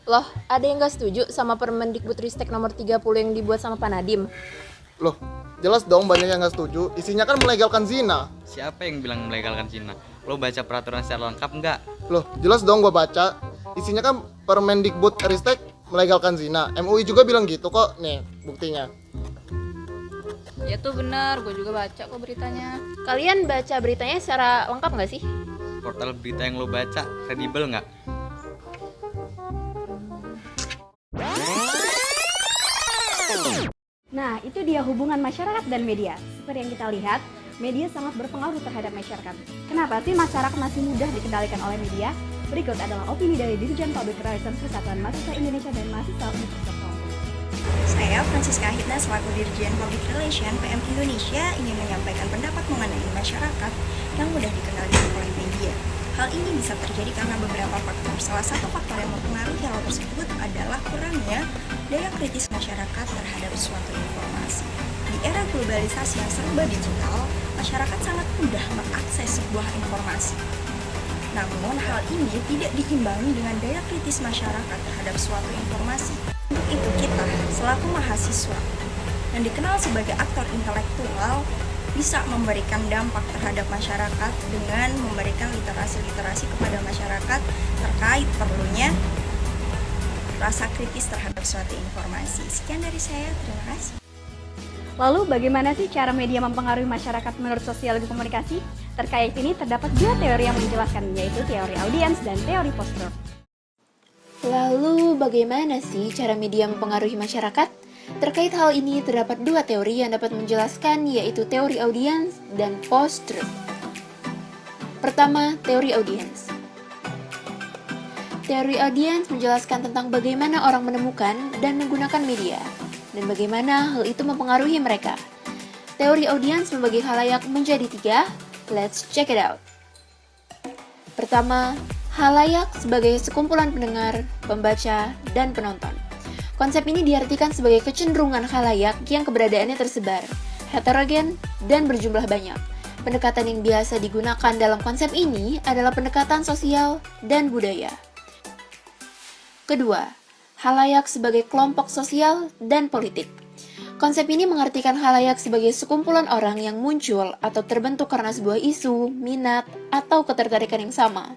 Loh, ada yang gak setuju sama Permendikbudristek nomor 30 yang dibuat sama Pak Nadiem? Loh, jelas dong banyak yang nggak setuju. Isinya kan melegalkan zina. Siapa yang bilang melegalkan zina? Lo baca peraturan secara lengkap nggak? Loh, jelas dong gua baca. Isinya kan Permendikbudristek melegalkan zina. MUI juga bilang gitu kok. Nih, buktinya. Ya tuh benar, gue juga baca kok beritanya. Kalian baca beritanya secara lengkap gak sih? Portal berita yang lo baca kredibel nggak? Nah, itu dia hubungan masyarakat dan media. Seperti yang kita lihat, media sangat berpengaruh terhadap masyarakat. Kenapa sih masyarakat masih mudah dikendalikan oleh media? Berikut adalah opini dari Dirjen Public Relations Persatuan Mahasiswa Indonesia dan Mahasiswa Universitas Lampung. Saya Francisca Hidna selaku Dirjen Public Relations PM Indonesia ingin menyampaikan pendapat mengenai masyarakat yang mudah dikendalikan oleh media. Hal ini bisa terjadi karena beberapa faktor. Salah satu faktor yang mempengaruhi hal tersebut adalah kurangnya daya kritis masyarakat terhadap suatu informasi. Di era globalisasi yang serba digital, masyarakat sangat mudah mengakses sebuah informasi. Namun hal ini tidak diimbangi dengan daya kritis masyarakat terhadap suatu informasi. Untuk itu kita, selaku mahasiswa yang dikenal sebagai aktor intelektual, bisa memberikan dampak terhadap masyarakat dengan memberikan literasi-literasi kepada masyarakat terkait perlunya rasa kritis terhadap suatu informasi. Sekian dari saya, terima kasih. Lalu bagaimana sih cara media mempengaruhi masyarakat menurut sosiologi komunikasi? Terkait ini terdapat dua teori yang menjelaskan, yaitu teori audiens dan teori post-truth. Lalu bagaimana sih cara media mempengaruhi masyarakat? Terkait hal ini terdapat dua teori yang dapat menjelaskan, yaitu teori audiens dan post-truth. Pertama, teori audiens. Teori audiens menjelaskan tentang bagaimana orang menemukan dan menggunakan media, dan bagaimana hal itu mempengaruhi mereka. Teori audiens membagi khalayak menjadi tiga. Let's check it out. Pertama, khalayak sebagai sekumpulan pendengar, pembaca, dan penonton. Konsep ini diartikan sebagai kecenderungan khalayak yang keberadaannya tersebar, heterogen, dan berjumlah banyak. Pendekatan yang biasa digunakan dalam konsep ini adalah pendekatan sosial dan budaya. Kedua, khalayak sebagai kelompok sosial dan politik. Konsep ini mengartikan khalayak sebagai sekumpulan orang yang muncul atau terbentuk karena sebuah isu, minat, atau ketertarikan yang sama.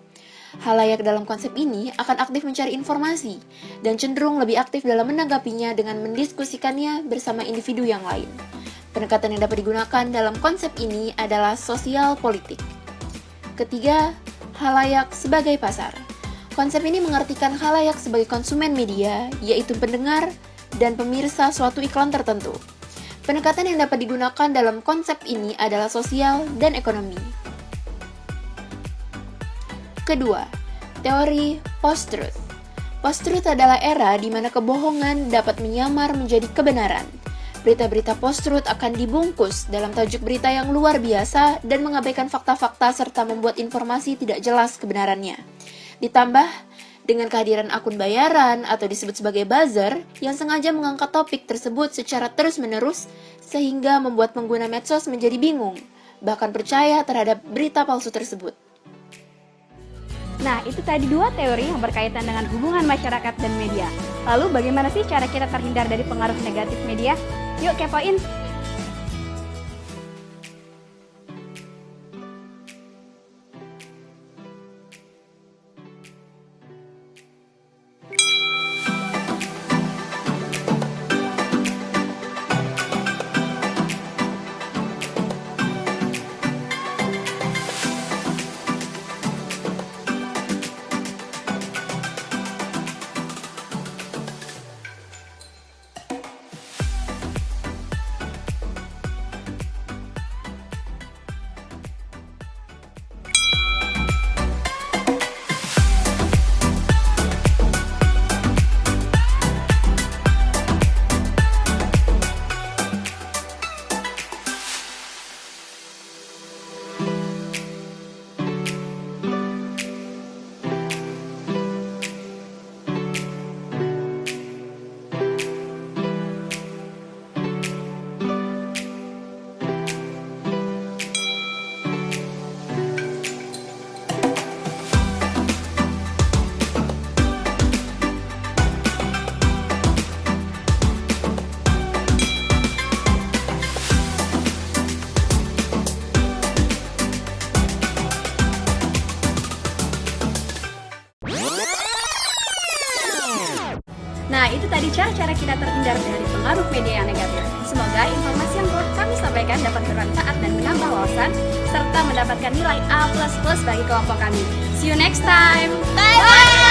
Khalayak dalam konsep ini akan aktif mencari informasi dan cenderung lebih aktif dalam menanggapinya dengan mendiskusikannya bersama individu yang lain. Pendekatan yang dapat digunakan dalam konsep ini adalah sosial politik. Ketiga, khalayak sebagai pasar. Konsep ini mengartikan khalayak sebagai konsumen media, yaitu pendengar dan pemirsa suatu iklan tertentu. Pendekatan yang dapat digunakan dalam konsep ini adalah sosial dan ekonomi. Kedua, teori post-truth. Post-truth adalah era di mana kebohongan dapat menyamar menjadi kebenaran. Berita-berita post-truth akan dibungkus dalam tajuk berita yang luar biasa dan mengabaikan fakta-fakta serta membuat informasi tidak jelas kebenarannya. Ditambah dengan kehadiran akun bayaran atau disebut sebagai buzzer yang sengaja mengangkat topik tersebut secara terus-menerus sehingga membuat pengguna medsos menjadi bingung, bahkan percaya terhadap berita palsu tersebut. Nah, itu tadi dua teori yang berkaitan dengan hubungan masyarakat dan media. Lalu bagaimana sih cara kita terhindar dari pengaruh negatif media? Yuk kepoin! Nah, itu tadi cara-cara kita terhindar dari pengaruh media yang negatif. Semoga informasi yang telah kami sampaikan dapat bermanfaat dan menambah wawasan, serta mendapatkan nilai A++ bagi kelompok kami. See you next time! Bye-bye!